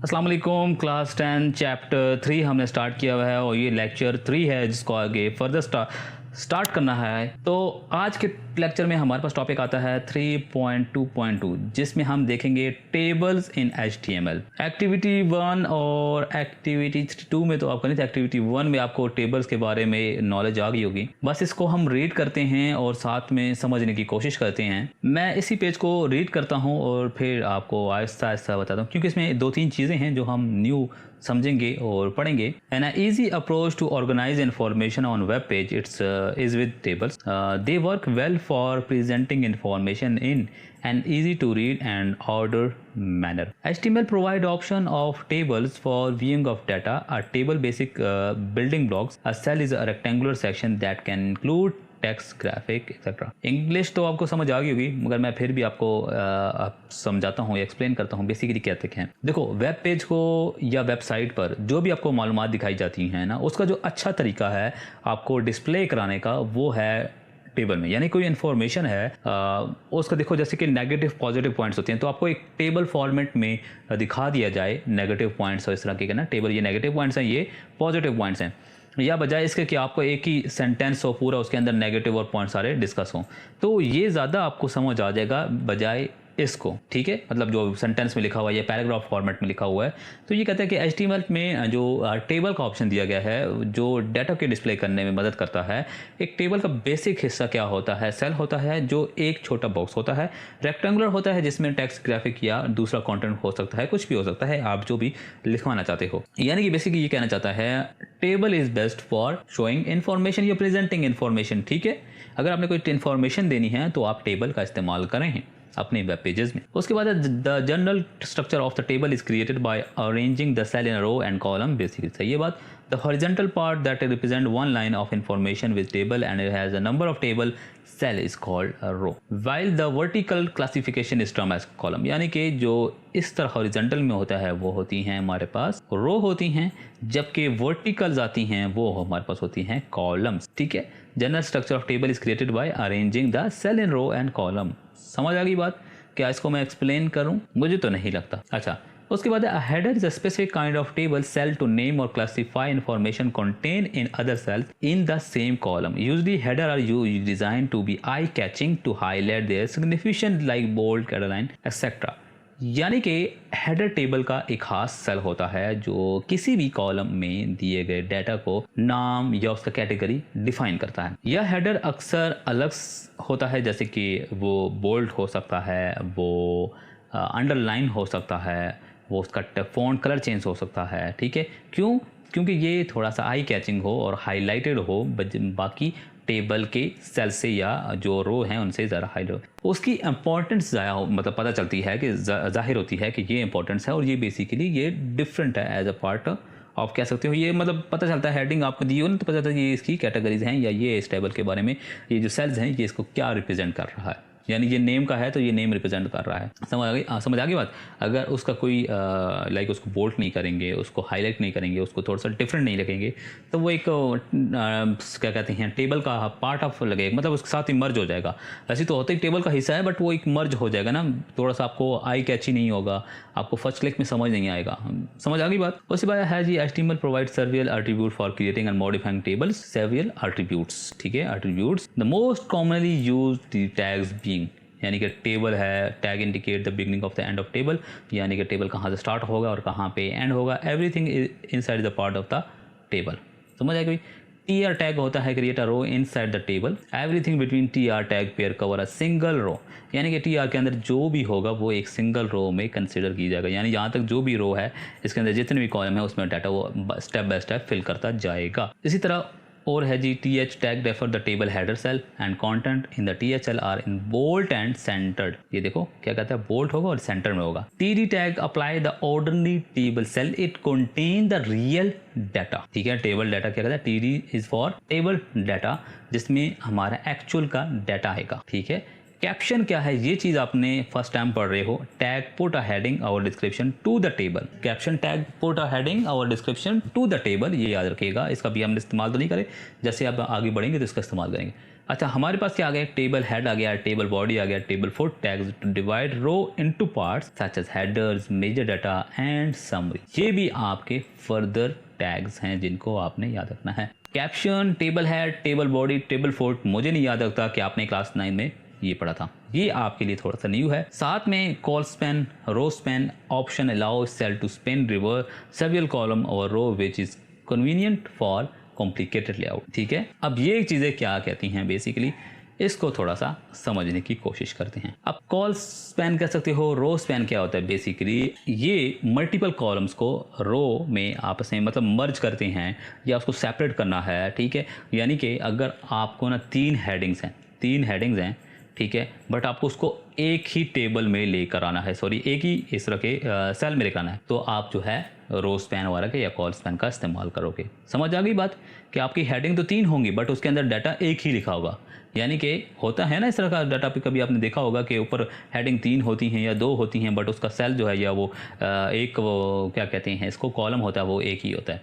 अस्सलाम वालेकुम। Class 10 chapter 3 हमने स्टार्ट किया हुआ है और ये लेक्चर 3 है जिसको आगे फर्दर स्टार्ट करना है। तो आज के लेक्चर में हमारे पास टॉपिक आता है 3.2.2 जिसमें हम देखेंगे टेबल्स इन HTML। एक्टिविटी 1 और एक्टिविटी 2 में तो आपको नहीं था, एक्टिविटी 1 में आपको टेबल्स के बारे में नॉलेज आ गई होगी। बस इसको हम रीड करते हैं और साथ में समझने की कोशिश करते हैं। मैं इसी पेज को रीड करता हूँ और फिर आपको आहिस्ता आहिस्ता बताता हूँ, क्योंकि इसमें 2-3 चीज़ें हैं जो हम न्यू समझेंगे और पढ़ेंगे। An easy approach to organize information on web page is with tables. They work well for presenting information in an easy to read and order manner. HTML provide option of tables for viewing of data. A table basic building blocks. A cell is a rectangular section that can include text, graphic etcetera. English तो आपको समझ आ गई होगी, मगर मैं फिर भी आपको समझाता हूँ, एक्सप्लेन करता हूँ बेसिकली क्या तक है। देखो, वेब पेज को या वेबसाइट पर जो भी आपको मालूमात दिखाई जाती हैं ना, उसका जो अच्छा तरीका है आपको डिस्प्ले कराने का वो है टेबल में। यानी कोई इन्फॉर्मेशन है उसका देखो, जैसे कि नेगेटिव पॉजिटिव पॉइंट्स होते हैं, तो आपको एक टेबल फॉर्मेट में दिखा दिया जाए नेगेटिव पॉइंट्स और इस तरह के ना टेबल, ये नेगेटिव पॉइंट्स हैं, ये पॉजिटिव पॉइंट्स हैं, या बजाय इसके कि आपको एक ही सेंटेंस हो पूरा, उसके अंदर नेगेटिव और पॉइंट सारे डिस्कस हों, तो ये ज़्यादा आपको समझ आ जाएगा बजाय इसको। ठीक है, मतलब जो सेंटेंस में लिखा हुआ है या पैराग्राफ फॉर्मेट में लिखा हुआ है। तो ये कहते हैं कि HTML में जो टेबल का ऑप्शन दिया गया है जो डाटा के डिस्प्ले करने में मदद करता है। एक टेबल का बेसिक हिस्सा क्या होता है? सेल होता है जो एक छोटा बॉक्स होता है, रेक्टेंगुलर होता है जिसमें टेक्स्ट, ग्राफिक या दूसरा कंटेंट हो सकता है, कुछ भी हो सकता है आप जो भी लिखवाना चाहते हो। यानी कि बेसिकली ये कहना चाहता है table is best for showing information या प्रेजेंटिंग इन्फॉर्मेशन। ठीक है, अगर आपने कोई इन्फॉर्मेशन देनी है तो आप टेबल का इस्तेमाल करें अपने वेब पेजेस में। उसके बाद the general structure of the table is created by arranging the cell in row and column. Basically सही है बात। The horizontal part that represent one line of information with table and it has a number of table cell is called a row, while the vertical classification is term as column. यानी कि जो इस तरह horizontal में होता है वो होती हैं हमारे पास रो होती हैं, जबकि वर्टिकल्स आती हैं वो हमारे पास होती हैं कॉलम्स। ठीक है, general structure of table is created by arranging the cell in row and column. समझ आ गई बात? क्या इसको मैं एक्सप्लेन करूं? मुझे तो नहीं लगता। अच्छा, उसके बाद header is a specific kind of table cell to name और classify information contained in other cells in the same column. Usually header are designed to be eye catching to highlight their signification like bold, कैटलाइन etcetera. यानी कि header table का एक खास cell होता है जो किसी भी कॉलम में दिए गए डाटा को नाम या उसका कैटेगरी डिफाइन करता है। यह हेडर अक्सर अलग होता है, जैसे कि वो बोल्ड हो सकता है, वो अंडरलाइन हो सकता है, वो उसका फ़ॉन्ट कलर चेंज हो सकता है। ठीक है, क्यों? क्योंकि ये थोड़ा सा आई कैचिंग हो और हाईलाइटेड हो बाकी टेबल के सेल से या जो रो हैं उनसे ज़रा हाई लो, उसकी इंपॉर्टेंस ज़्यादा हो, मतलब पता चलती है कि जाहिर होती है कि ये इंपॉर्टेंस है और ये बेसिकली ये डिफरेंट है एज अ पार्ट ऑफ, कह सकते हो। ये मतलब पता चलता है, हेडिंग आपको दी हो ना तो पता चलता है ये इसकी कैटेगरीज हैं या ये इस टेबल के बारे में, ये जो सेल्स हैं ये इसको क्या रिप्रेजेंट कर रहा है। यानी ये नेम का है तो ये नेम रिप्रेजेंट कर रहा है। समझ आ गई? समझ आ गई बात? अगर उसका कोई लाइक उसको बोल्ड नहीं करेंगे, उसको हाईलाइट नहीं करेंगे, उसको थोड़ा सा डिफरेंट नहीं लगेंगे, तो वो एक क्या कहते हैं टेबल का पार्ट ऑफ लगेगा, मतलब उसके साथ ही मर्ज हो जाएगा। वैसे तो होता ही टेबल का हिस्सा है, बट वो एक मर्ज हो जाएगा ना, थोड़ा सा आपको आई कैची नहीं होगा, आपको फर्स्ट क्लिक में समझ नहीं आएगा। समझ आ गई बात? उसके बाद है जी HTML provide several attribute for creating and modifying tables. Several attributes, ठीक है, attributes. The most commonly used tags being, यानी कि टेबल है, tag indicate the beginning of the end of table, यानी कि टेबल कहाँ से स्टार्ट होगा और कहाँ पे एंड होगा। Everything inside the part of the table. समझ आएगा? TR टैग होता है create a row inside the table. Everything between TR tag pair cover a single row, यानी कि TR के अंदर जो भी होगा वो एक सिंगल रो में कंसिडर की जाएगा। यानी यहाँ तक जो भी रो है इसके अंदर जितने भी कॉलम है उसमें डाटा वो स्टेप बाय स्टेप फिल करता जाएगा। इसी तरह और है जी TH tag refer the table header cell and content in the THL are in bold and centred. ये देखो क्या कहता है, बोल्ड होगा और सेंटर में होगा। TD tag apply the ordinary table cell, it contain the real data. ठीक है, टेबल डाटा क्या कहता है, TD is for table data, जिसमें हमारा एक्चुअल का डाटा आएगा। ठीक है, कैप्शन क्या है, ये चीज़ आपने फर्स्ट टाइम पढ़ रहे हो। टैग पुट अ हेडिंग और description to the table. Caption tag put a heading और डिस्क्रिप्शन टू द टेबल, ये याद रखिएगा। इसका भी हमने इस्तेमाल तो नहीं करे, जैसे आप आगे बढ़ेंगे तो इसका इस्तेमाल करेंगे। अच्छा, हमारे पास क्या आ गया, टेबल हेड आ गया, टेबल बॉडी आ गया, table foot tags to divide row into parts such as headers, major data and summary. ये भी आपके फर्दर टैग्स हैं जिनको आपने याद रखना है। Caption, table head, table body, table foot मुझे नहीं याद रखता कि आपने क्लास 9 में ये पढ़ा था, ये आपके लिए थोड़ा सा न्यू है। साथ में colspan, rowspan, option allow cell to span over several column और row which is convenient for complicated layout. ठीक है, अब ये चीज़ें क्या कहती हैं बेसिकली, इसको थोड़ा सा समझने की कोशिश करते हैं। अब कॉल स्पैन कह सकते हो, रो स्पैन क्या होता है, बेसिकली ये मल्टीपल कॉलम्स को रो में आपस में मतलब मर्ज करते हैं या उसको सेपरेट करना है। ठीक है, यानी कि अगर आपको ना तीन हेडिंग्स हैं, ठीक है, बट आपको उसको एक ही टेबल में लेकर आना है, सॉरी एक ही इस तरह के सेल में लेकर आना है, तो आप जो है रो स्पैन वगैरह के या कॉल स्पैन का इस्तेमाल करोगे। समझ आ गई बात कि आपकी हेडिंग तो 3 होंगी बट उसके अंदर डाटा एक ही लिखा होगा। यानी कि होता है ना इस तरह का डाटा पे, कभी आपने देखा होगा कि ऊपर हेडिंग 3 होती हैं या 2 होती हैं बट उसका सेल जो है या वो एक वो क्या कहते हैं इसको, कॉलम होता है वो एक ही होता है,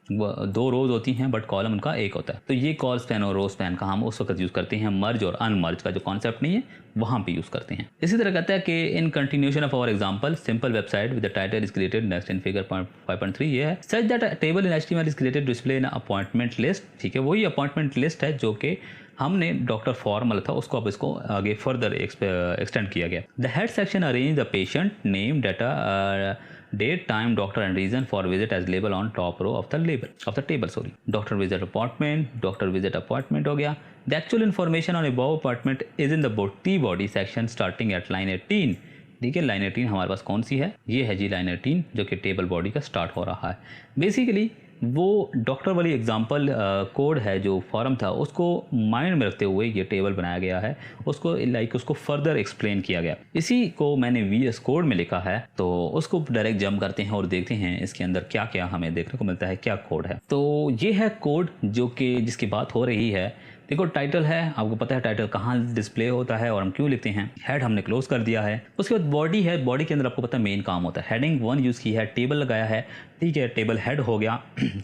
2 रोज होती हैं बट कॉलम उनका एक होता है। तो ये कॉल स्पैन और रो स्पैन का हम उस वक्त यूज़ करते हैं, मर्ज और अनमर्ज का जो कॉन्सेप्ट नहीं है वहाँ पे यूज़ करते हैं। इसी तरह कहता है कि in continuation of our example simple website with the title is created next in figure 5.3 ये है such that table in HTML is created to display in appointment list. ठीक है, वही अपॉइंटमेंट लिस्ट है जो कि हमने डॉक्टर फॉर्मल था उसको अब इसको आगे फर्दर एक्सटेंड किया गया। The head section arrange the patient name data date time doctor and reason for visit as label on top row of the table sorry. Doctor visit appointment हो गया। The actual information on above appointment is in the body section starting at line 18। ठीक है, line 18 हमारे पास कौन सी है, ये है जी line 18 जो कि टेबल बॉडी का स्टार्ट हो रहा है। बेसिकली वो डॉक्टर वाली एग्जांपल कोड है जो फॉर्म था उसको माइंड में रखते हुए ये टेबल बनाया गया है, उसको फर्दर एक्सप्लेन किया गया। इसी को मैंने VS कोड में लिखा है, तो उसको डायरेक्ट जंप करते हैं और देखते हैं इसके अंदर क्या क्या हमें देखने को मिलता है, क्या कोड है। तो ये है कोड जो कि जिसकी बात हो रही है। देखो टाइटल है, आपको पता है टाइटल कहाँ डिस्प्ले होता है और हम क्यों लिखते हैं। हेड हमने क्लोज कर दिया है। उसके बाद बॉडी है, बॉडी के अंदर आपको पता है मेन काम होता है। हेडिंग 1 यूज़ की है, टेबल लगाया है, ठीक है, टेबल हेड हो गया।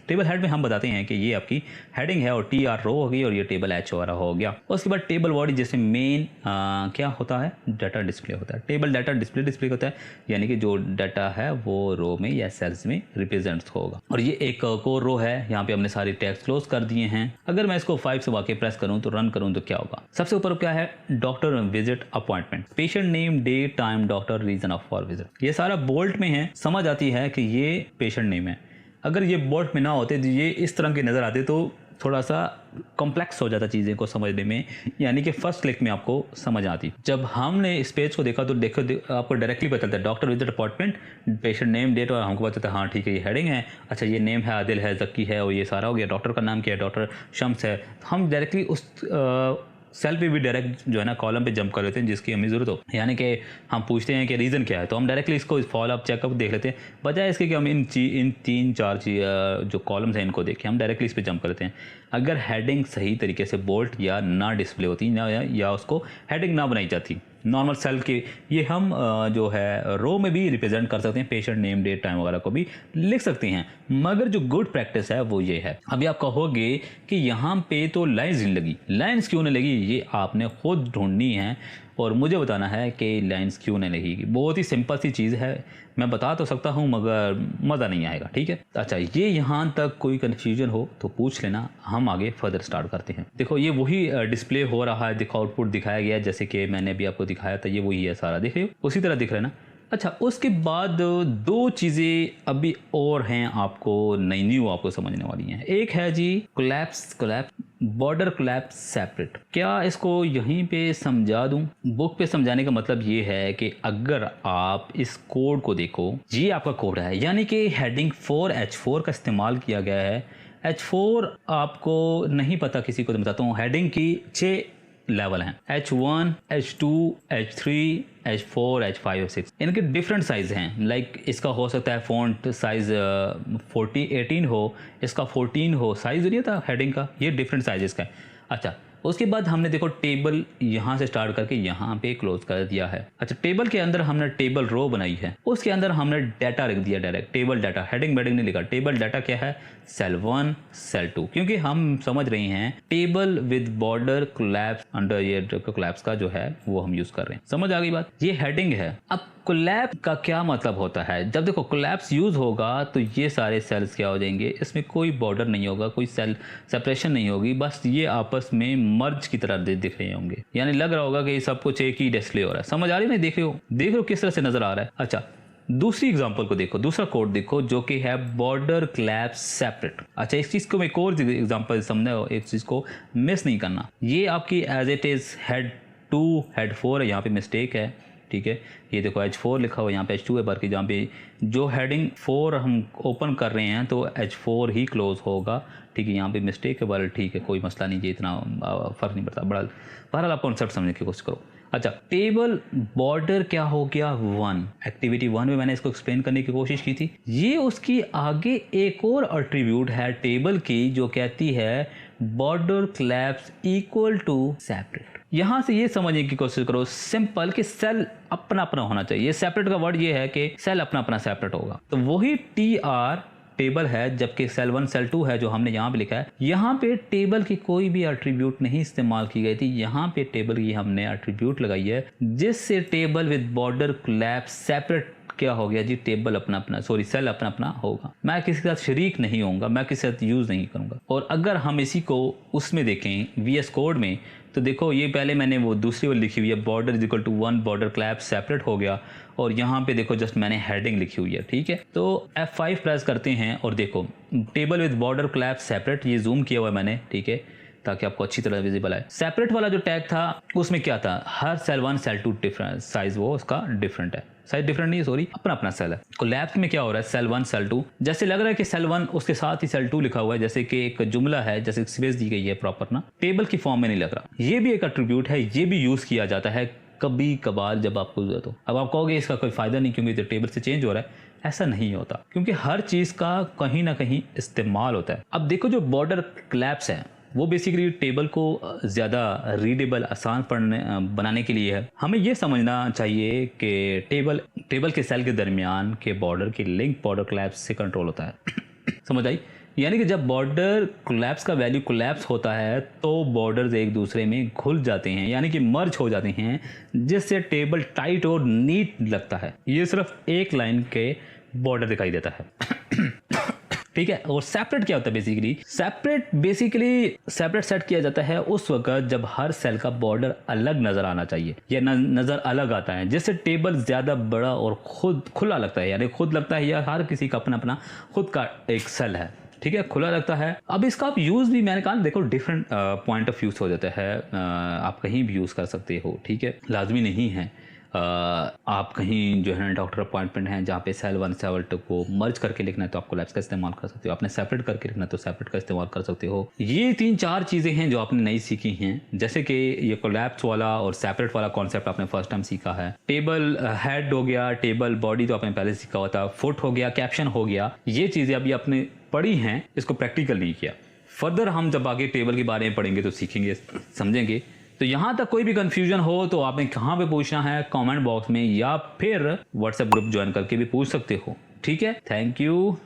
टेबल हेड में हम बताते हैं कि ये आपकी हेडिंग है और TR रो हो गई और ये टेबल H वाला हो गया। उसके बाद टेबल बॉडी जैसे मेन क्या होता है, डाटा डिस्प्ले होता है। टेबल डाटा डिस्प्ले होता है, यानी कि जो डाटा है वो रो में या सेल्स में रिप्रेजेंट होगा। और ये एक कोर रो है, यहाँ पे हमने सारे टैग्स क्लोज कर दिए हैं। अगर मैं इसको 5 से वाकई प्रेस करूं तो रन करूं तो क्या होगा, सबसे ऊपर क्या है, doctor visit appointment, patient name date time doctor reason of for visit. ये सारा बोल्ट में है, समझ आती है कि ये पेशेंट नेम है। अगर ये बोल्ट में ना होते तो ये इस तरह के नज़र आते तो थोड़ा सा कॉम्प्लेक्स हो जाता चीज़ें को समझने में, यानी कि फर्स्ट क्लिक में आपको समझ आती। जब हमने इस पेज को देखा तो देखो आपको डायरेक्टली पता चलता है doctor visit appointment, patient name date, और हमको पता चलता है हाँ ठीक है ये हेडिंग है, अच्छा ये नेम है आदिल है, जक्की है, और ये सारा हो गया। डॉक्टर का नाम क्या है, डॉक्टर शम्स है। हम डायरेक्टली उस सेल पे भी डायरेक्ट जो है ना कॉलम पे जंप कर लेते हैं जिसकी हमें ज़रूरत हो, यानी कि हम पूछते हैं कि रीज़न क्या है तो हम डायरेक्टली इसको फॉलोअप चेकअप देख लेते हैं, बजाय इसके कि हम इन 3-4 जो कॉलम्स हैं इनको देखें, हम डायरेक्टली इस पर जंप करते हैं। अगर हेडिंग सही तरीके से बोल्ट या ना डिस्प्ले होती ना या उसको हेडिंग ना बनाई जाती नॉर्मल सेल के, ये हम जो है रो में भी रिप्रेजेंट कर सकते हैं, पेशेंट नेम डेट टाइम वगैरह को भी लिख सकते हैं। मगर जो गुड प्रैक्टिस है वो ये है। अभी आप कहोगे कि यहाँ पे तो लाइन्स नहीं लगी, लाइन्स क्यों नहीं लगी, ये आपने खुद ढूंढनी है और मुझे बताना है कि लाइन्स क्यों नहीं लगी। बहुत ही सिंपल सी चीज़ है, मैं बता तो सकता हूँ मगर मज़ा नहीं आएगा, ठीक है। अच्छा, ये यहाँ तक कोई कन्फ्यूजन हो तो पूछ लेना, हम आगे फर्दर स्टार्ट करते हैं। देखो ये वही डिस्प्ले हो रहा है, देखो आउटपुट दिखाया गया है जैसे कि मैंने अभी आपको दिखाया था, ये वही है सारा, देख रहे हो उसी तरह दिख रहा है ना। अच्छा, उसके बाद 2 चीज़ें अभी और हैं आपको नई न्यू आपको समझने वाली हैं। एक है जी कोलैप्स बॉर्डर कोलैप्स सेपरेट। क्या इसको यहीं पे समझा दूं? बुक पे समझाने का मतलब ये है कि अगर आप इस कोड को देखो, ये आपका कोड है, यानी कि हेडिंग 4H4 का इस्तेमाल किया गया है। H4 आपको नहीं पता किसी को तो बताता हूँ, हेडिंग की 6 लेवल हैं, H1, H2, H3, H4, H5 और 6। इनके डिफरेंट साइज़ हैं। लाइक इसका हो सकता है फ़ॉन्ट साइज़ 18 हो, इसका 14 हो, साइज़ नहीं था हेडिंग का, ये डिफरेंट साइज़ इसका है। अच्छा, उसके बाद हमने देखो टेबल यहाँ से स्टार्ट करके यहाँ पे क्लोज कर दिया है। अच्छा, टेबल के अंदर हमने टेबल रो बनाई है, उसके अंदर हमने डाटा लिख दिया direct, table data, heading wedding नहीं लिखा। टेबल डाटा क्या है? सेल 1 सेल 2, क्योंकि हम समझ रहे हैं table with border collapse, under ये कोलैप्स का जो है वो हम यूज कर रहे हैं। समझ आ गई बात? ये हेडिंग है। अब कोलैप्स का क्या मतलब होता है? जब देखो कोलैप्स यूज होगा तो ये सारे सेल्स क्या हो जाएंगे, इसमें कोई बॉर्डर नहीं होगा, कोई सेल सेपरेशन नहीं होगी, बस ये आपस में मर्ज की तरह दिख रहे होंगे, यानी लग रहा होगा कि सब कुछ एक ही डिस्प्ले हो रहा है। समझ आ रही है? देख रहे हो किस तरह से नजर आ रहा है। अच्छा, दूसरी एग्जांपल को देखो, दूसरा कोड देखो जो कि है बॉर्डर कोलैप्स सेपरेट। अच्छा, इस चीज को मैं एक और एग्जांपल समझो, एक चीज को मिस नहीं करना। ये आपकी as it is head 2 head 4 है, यहाँ पे मिस्टेक है, ठीक है। ये देखो H4 लिखा हुआ, यहाँ पे H2 है, बाकी जहाँ पे जो हेडिंग 4 हम ओपन कर रहे हैं तो H4 ही क्लोज होगा, ठीक है। यहाँ पे मिस्टेक है, बड़ा ठीक है, कोई मसला नहीं, ये इतना फर्क नहीं पड़ता। बहरहाल आप कॉन्सेप्ट समझने की कोशिश करो। अच्छा, टेबल बॉर्डर क्या हो गया? 1, एक्टिविटी 1 में मैंने इसको एक्सप्लेन करने की कोशिश की थी। ये उसकी आगे एक और एट्रीब्यूट है टेबल की जो कहती है border collapse equal to separate. यहां से ये समझने की कोशिश करो सिंपल कि सेल अपना अपना होना चाहिए। सेपरेट का वर्ड ये है कि सेल अपना अपना सेपरेट होगा, तो वही TR टेबल है, जबकि सेल 1 सेल 2 है जो हमने यहाँ पे लिखा है। यहाँ पे टेबल की कोई भी एट्रीब्यूट नहीं इस्तेमाल की गई थी, यहाँ पे टेबल की हमने एट्रीब्यूट लगाई है जिससे table with border collapse separate क्या हो गया जी, टेबल अपना अपना, सॉरी सेल अपना अपना होगा। मैं किसी के साथ शरीक नहीं होऊंगा, मैं किसी के साथ यूज नहीं करूंगा। और अगर हम इसी को उसमें देखें VS कोड में, तो देखो ये पहले मैंने वो दूसरी वाली लिखी हुई है, border is equal to 1 border collapse separate हो गया, और यहाँ पे देखो जस्ट मैंने हेडिंग लिखी हुई है, ठीक है। तो F5 प्रेस करते हैं और देखो table with border collapse separate, ये जूम किया हुआ है मैंने, ठीक है, ताकि आपको अच्छी तरह विजिबल आए। सेपरेट वाला जो टैग था उसमें क्या था, हर सेल 1 सेल 2 डिफरेंट साइज, वो उसका डिफरेंट है, साइज डिफरेंट नहीं है, सॉरी, अपना अपना सेल है। कोलैप्स में क्या हो रहा है, सेल 1 सेल 2, जैसे लग रहा है कि सेल 1 उसके साथ ही सेल 2 लिखा हुआ है, जैसे कि एक जुमला है, जैसे स्पेस दी गई है प्रॉपर ना, टेबल की फॉर्म में नहीं लग रहा। ये भी एक एट्रीब्यूट है, ये भी यूज किया जाता है कभी कभार जब आपको जरूरत हो। अब आप कहोगे इसका कोई फायदा नहीं क्योंकि तो टेबल से चेंज हो रहा है, ऐसा नहीं होता, क्योंकि हर चीज का कहीं ना कहीं इस्तेमाल होता है। अब देखो जो बॉर्डर कोलैप्स है वो बेसिकली टेबल को ज़्यादा रीडेबल, आसान पढ़ने बनाने के लिए है। हमें ये समझना चाहिए कि टेबल के सेल के दरमियान के बॉर्डर की लिंक बॉर्डर कोलैप्स से कंट्रोल होता है। समझ आई? यानी कि जब बॉर्डर कोलैप्स का वैल्यू कोलैप्स होता है तो बॉर्डर्स एक दूसरे में घुल जाते हैं, यानी कि मर्ज हो जाते हैं, जिससे टेबल टाइट और नीट लगता है। ये सिर्फ एक लाइन के बॉर्डर दिखाई देता है। ठीक है। और सेपरेट क्या होता है बेसिकली? सेपरेट सेट किया जाता है उस वक्त जब हर सेल का बॉर्डर अलग नजर आना चाहिए या नजर अलग आता है, जिससे टेबल ज्यादा बड़ा और खुद खुला लगता है, यानी खुद लगता है या हर किसी का अपना अपना खुद का एक सेल है, ठीक है, खुला लगता है। अब इसका आप यूज भी मैंने कहा देखो डिफरेंट पॉइंट ऑफ यूज हो जाता है, आप कहीं भी यूज कर सकते हो, ठीक है, लाजमी नहीं है। आप कहीं जो है ना डॉक्टर अपॉइंटमेंट है जहाँ पे सेल 1 सेल 2 को मर्ज करके लिखना है तो आप कोलैप्स का इस्तेमाल कर सकते हो, आपने सेपरेट करके लिखना है तो सेपरेट का इस्तेमाल कर सकते हो। ये 3-4 चीज़ें हैं जो आपने नई सीखी हैं, जैसे कि ये कोलैप्स वाला और सेपरेट वाला कॉन्सेप्ट आपने फर्स्ट टाइम सीखा है। टेबल हेड हो गया, टेबल बॉडी तो आपने पहले सीखा हुआ था, फुट हो गया, कैप्शन हो गया, ये चीज़ें अभी आपने पढ़ी हैं, इसको प्रैक्टिकल नहीं किया। फर्दर हम जब आगे टेबल के बारे में पढ़ेंगे तो सीखेंगे, समझेंगे। तो यहाँ तक कोई भी कंफ्यूजन हो तो आपने कहाँ पे पूछना है, कमेंट बॉक्स में, या फिर व्हाट्सएप ग्रुप ज्वाइन करके भी पूछ सकते हो, ठीक है। Thank you.